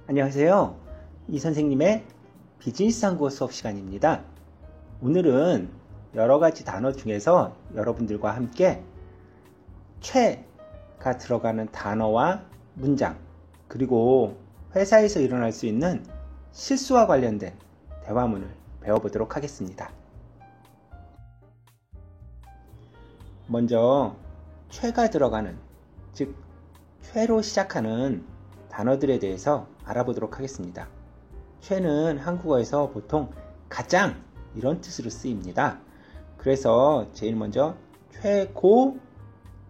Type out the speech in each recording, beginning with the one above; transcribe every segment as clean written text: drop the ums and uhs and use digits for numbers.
안녕하세요. 이 선생님의 비즈니스 한국어 수업 시간입니다. 오늘은 여러 가지 단어 중에서 여러분들과 함께 최가 들어가는 단어와 문장, 그리고 회사에서 일어날 수 있는 실수와 관련된 대화문을 배워보도록 하겠습니다. 먼저 최가 들어가는, 즉 최로 시작하는 단어들에 대해서 알아보도록 하겠습니다. 최는 한국어에서 보통 가장 이런 뜻으로 쓰입니다. 그래서 제일 먼저 최고,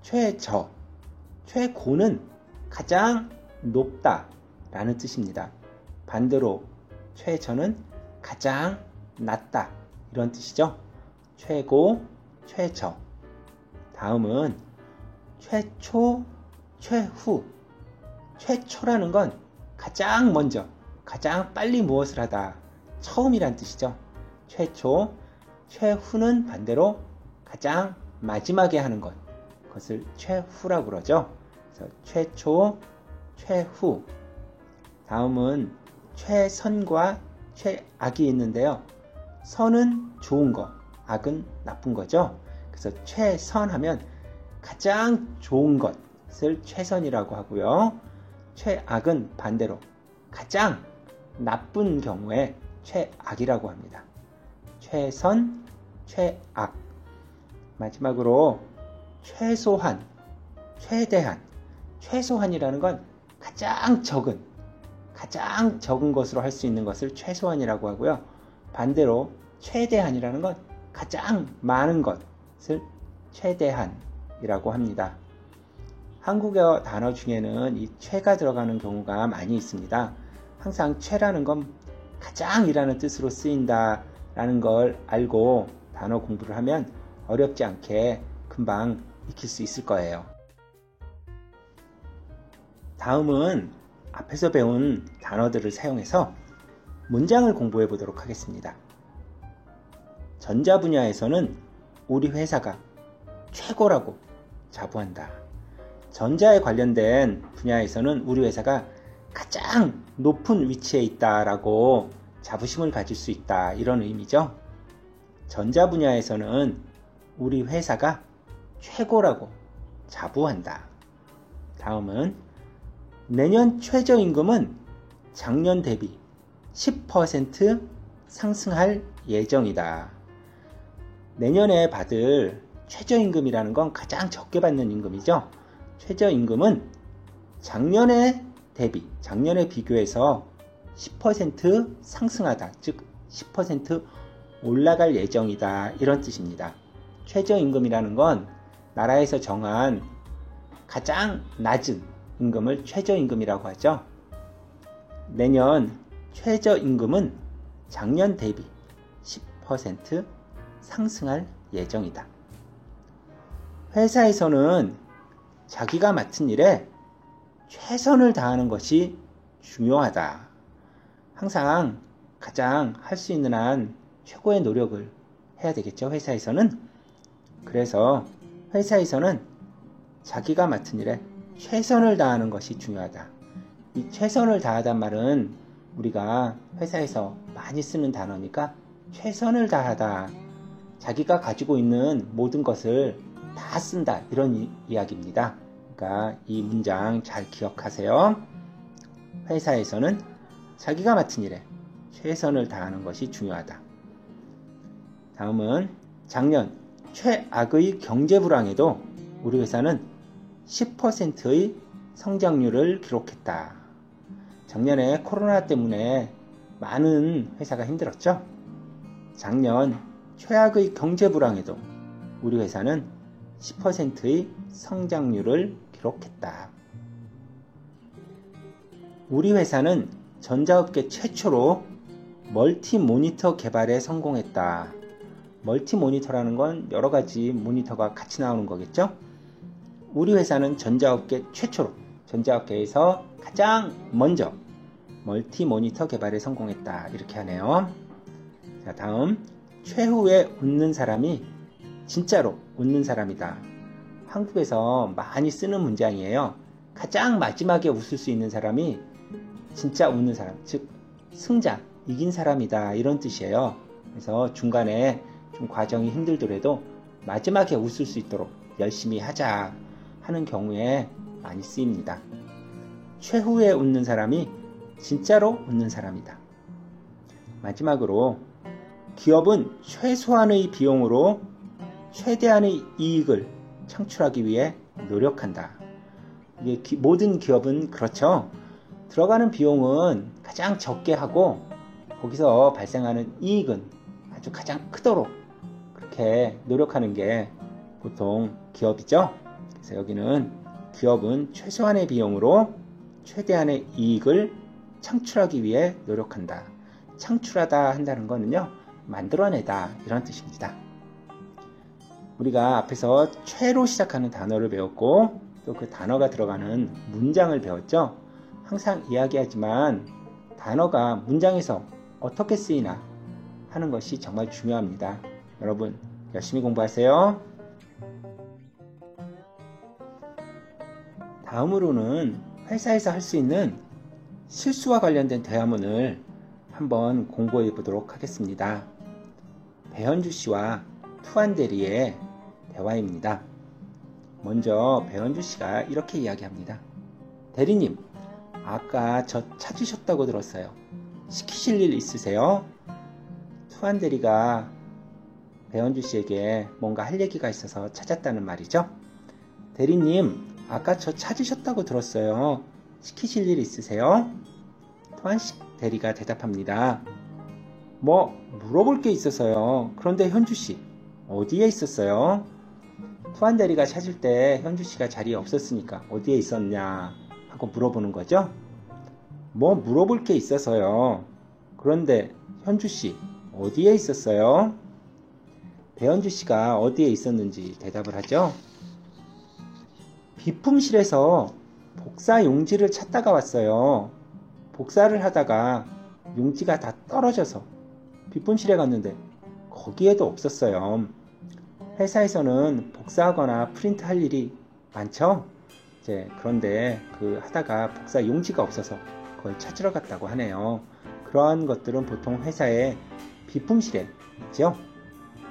최저. 최고는 가장 높다 라는 뜻입니다. 반대로 최저는 가장 낮다 이런 뜻이죠. 최고, 최저. 다음은 최초, 최후. 최초라는 건 가장 먼저, 가장 빨리 무엇을 하다, 처음이란 뜻이죠. 최초, 최후는 반대로 가장 마지막에 하는 것, 그것을 최후라고 그러죠. 그래서 최초, 최후. 다음은 최선과 최악이 있는데요. 선은 좋은 거, 악은 나쁜 거죠. 그래서 최선하면 가장 좋은 것을 최선이라고 하고요. 최악은 반대로 가장 나쁜 경우에 최악이라고 합니다. 최선, 최악. 마지막으로 최소한, 최대한. 최소한이라는 건 가장 적은 것으로 할 수 있는 것을 최소한이라고 하고요. 반대로 최대한이라는 건 가장 많은 것을 최대한이라고 합니다. 한국어 단어 중에는 이 최가 들어가는 경우가 많이 있습니다. 항상 최라는 건 가장이라는 뜻으로 쓰인다 라는 걸 알고 단어 공부를 하면 어렵지 않게 금방 익힐 수 있을 거예요. 다음은 앞에서 배운 단어들을 사용해서 문장을 공부해 보도록 하겠습니다. 전자 분야에서는 우리 회사가 최고라고 자부한다. 전자에 관련된 분야에서는 우리 회사가 가장 높은 위치에 있다라고 자부심을 가질 수 있다, 이런 의미죠. 전자 분야에서는 우리 회사가 최고라고 자부한다. 다음은 내년 최저임금은 작년 대비 10% 상승할 예정이다. 내년에 받을 최저임금이라는 건 가장 적게 받는 임금이죠. 최저임금은 작년에 비교해서 10% 상승하다, 즉 10% 올라갈 예정이다, 이런 뜻입니다. 최저임금이라는 건 나라에서 정한 가장 낮은 임금을 최저임금이라고 하죠. 내년 최저임금은 작년 대비 10% 상승할 예정이다. 회사에서는 자기가 맡은 일에 최선을 다하는 것이 중요하다. 항상 가장 할 수 있는 한 최고의 노력을 해야 되겠죠, 회사에서는. 그래서 회사에서는 자기가 맡은 일에 최선을 다하는 것이 중요하다. 이 최선을 다하단 말은 우리가 회사에서 많이 쓰는 단어니까 최선을 다하다. 자기가 가지고 있는 모든 것을 다 쓴다, 이런 이야기입니다. 그러니까 이 문장 잘 기억하세요. 회사에서는 자기가 맡은 일에 최선을 다하는 것이 중요하다. 다음은 작년 최악의 경제 불황에도 우리 회사는 10%의 성장률을 기록했다. 작년에 코로나 때문에 많은 회사가 힘들었죠. 작년 최악의 경제 불황에도 우리 회사는 10%의 성장률을 기록했다. 우리 회사는 전자업계 최초로 멀티 모니터 개발에 성공했다. 멀티 모니터라는 건 여러 가지 모니터가 같이 나오는 거겠죠? 우리 회사는 전자업계 최초로, 전자업계에서 가장 먼저 멀티 모니터 개발에 성공했다, 이렇게 하네요. 자, 다음 최후에 웃는 사람이 진짜로 웃는 사람이다. 한국에서 많이 쓰는 문장이에요. 가장 마지막에 웃을 수 있는 사람이 진짜 웃는 사람, 즉 승자, 이긴 사람이다 이런 뜻이에요. 그래서 중간에 좀 과정이 힘들더라도 마지막에 웃을 수 있도록 열심히 하자 하는 경우에 많이 쓰입니다. 최후에 웃는 사람이 진짜로 웃는 사람이다. 마지막으로 기업은 최소한의 비용으로 최대한의 이익을 창출하기 위해 노력한다. 이게 모든 기업은 그렇죠. 들어가는 비용은 가장 적게 하고 거기서 발생하는 이익은 아주 가장 크도록 그렇게 노력하는 게 보통 기업이죠. 그래서 여기는 기업은 최소한의 비용으로 최대한의 이익을 창출하기 위해 노력한다. 창출하다 한다는 거는요, 만들어내다 이런 뜻입니다. 우리가 앞에서 최로 시작하는 단어를 배웠고 또 그 단어가 들어가는 문장을 배웠죠. 항상 이야기하지만 단어가 문장에서 어떻게 쓰이나 하는 것이 정말 중요합니다. 여러분 열심히 공부하세요. 다음으로는 회사에서 할 수 있는 실수와 관련된 대화문을 한번 공부해 보도록 하겠습니다. 배현주 씨와 투안 대리의 대화입니다. 먼저 배현주 씨가 이렇게 이야기합니다. 대리님, 아까 저 찾으셨다고 들었어요. 시키실 일 있으세요? 투안 대리가 배현주 씨에게 뭔가 할 얘기가 있어서 찾았다는 말이죠. 대리님, 아까 저 찾으셨다고 들었어요. 시키실 일 있으세요? 투안 대리가 대답합니다. 뭐 물어볼 게 있어서요. 그런데 현주 씨 어디에 있었어요? 투안 대리가 찾을 때 현주 씨가 자리에 없었으니까 어디에 있었냐 하고 물어보는 거죠. 뭐 물어볼 게 있어서요. 그런데 현주 씨 어디에 있었어요? 배현주 씨가 어디에 있었는지 대답을 하죠. 비품실에서 복사 용지를 찾다가 왔어요. 복사를 하다가 용지가 다 떨어져서 비품실에 갔는데 거기에도 없었어요. 회사에서는 복사하거나 프린트 할 일이 많죠? 그런데 하다가 복사 용지가 없어서 그걸 찾으러 갔다고 하네요. 그러한 것들은 보통 회사의 비품실에 있죠?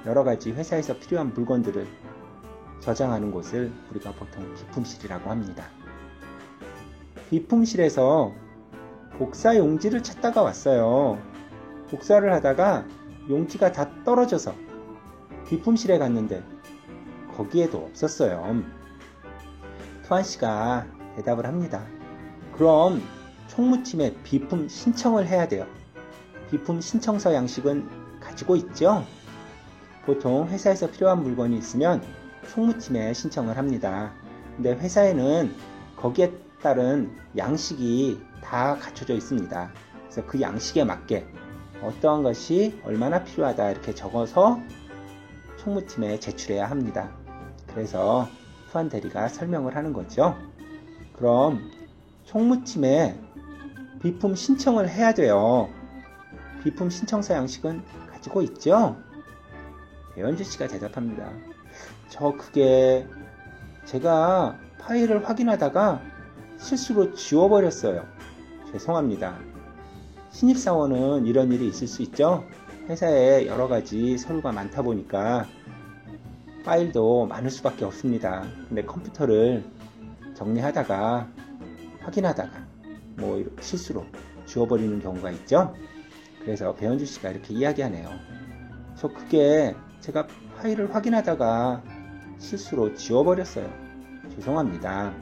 여러 가지 회사에서 필요한 물건들을 저장하는 곳을 우리가 보통 비품실이라고 합니다. 비품실에서 복사 용지를 찾다가 왔어요. 복사를 하다가 용지가 다 떨어져서 비품실에 갔는데 거기에도 없었어요. 투안 씨가 대답을 합니다. 그럼 총무팀에 비품 신청을 해야 돼요. 비품 신청서 양식은 가지고 있죠? 보통 회사에서 필요한 물건이 있으면 총무팀에 신청을 합니다. 근데 회사에는 거기에 따른 양식이 다 갖춰져 있습니다. 그래서 그 양식에 맞게 어떠한 것이 얼마나 필요하다 이렇게 적어서 총무팀에 제출해야 합니다. 그래서 투안 대리가 설명을 하는 거죠. 그럼 총무팀에 비품 신청을 해야 돼요. 비품 신청서 양식은 가지고 있죠? 배현주 씨가 대답합니다. 그게 제가 파일을 확인하다가 실수로 지워버렸어요. 죄송합니다. 신입사원은 이런 일이 있을 수 있죠? 회사에 여러 가지 서류가 많다 보니까 파일도 많을 수밖에 없습니다. 근데 컴퓨터를 정리하다가 확인하다가 실수로 지워버리는 경우가 있죠? 그래서 배현주 씨가 이렇게 이야기하네요. 그게 제가 파일을 확인하다가 실수로 지워버렸어요. 죄송합니다.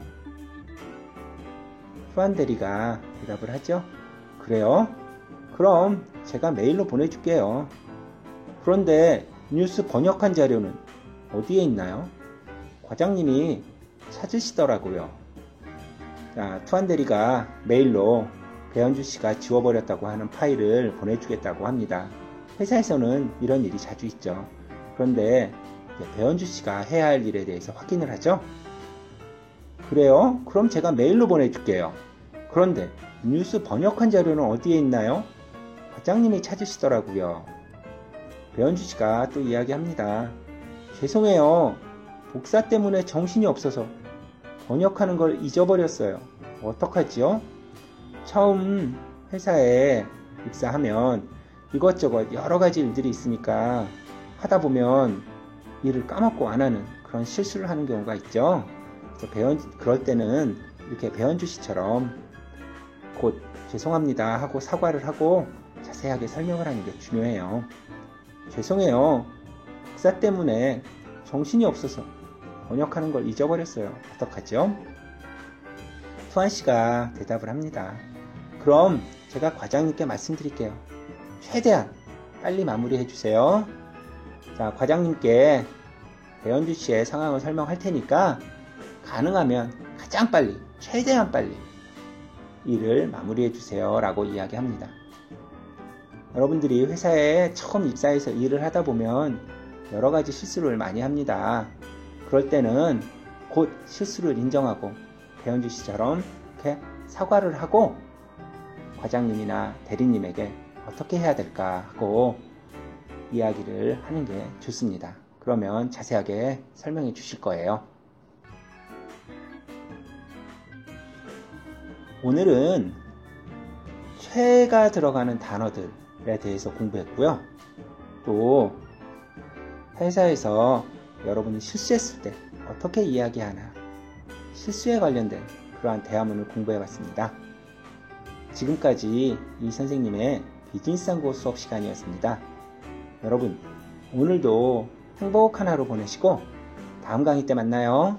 투안 대리가 대답을 하죠. 그래요? 그럼 제가 메일로 보내줄게요. 그런데 뉴스 번역한 자료는 어디에 있나요? 과장님이 찾으시더라고요. 투안 대리가 메일로 배현주 씨가 지워버렸다고 하는 파일을 보내주겠다고 합니다. 회사에서는 이런 일이 자주 있죠. 그런데 배현주 씨가 해야 할 일에 대해서 확인을 하죠. 그래요? 그럼 제가 메일로 보내줄게요. 그런데 뉴스 번역한 자료는 어디에 있나요? 과장님이 찾으시더라고요. 배현주 씨가 또 이야기합니다. 죄송해요. 복사 때문에 정신이 없어서 번역하는 걸 잊어버렸어요. 어떡하지요? 처음 회사에 입사하면 이것저것 여러 가지 일들이 있으니까 하다 보면 일을 까먹고 안 하는 그런 실수를 하는 경우가 있죠. 그래서 그럴 때는 이렇게 배원주 씨처럼 곧 죄송합니다 하고 사과를 하고 자세하게 설명을 하는 게 중요해요. 죄송해요. 박사 때문에 정신이 없어서 번역하는 걸 잊어버렸어요. 어떡하죠? 투한 씨가 대답을 합니다. 그럼 제가 과장님께 말씀드릴게요. 최대한 빨리 마무리해 주세요. 자, 과장님께 배현주 씨의 상황을 설명할 테니까 가능하면 가장 빨리, 최대한 빨리 일을 마무리해 주세요 라고 이야기합니다. 여러분들이 회사에 처음 입사해서 일을 하다 보면 여러 가지 실수를 많이 합니다. 그럴 때는 곧 실수를 인정하고 배현주 씨처럼 이렇게 사과를 하고 과장님이나 대리님에게 어떻게 해야 될까 하고 이야기를 하는 게 좋습니다. 그러면 자세하게 설명해 주실 거예요. 오늘은 최가 들어가는 단어들에 대해서 공부했고요. 또 회사에서 여러분이 실수했을 때 어떻게 이야기하나 실수에 관련된 그러한 대화문을 공부해 봤습니다. 지금까지 이 선생님의 비즈니스 한국어 수업 시간이었습니다. 여러분 오늘도 행복한 하루 보내시고 다음 강의 때 만나요.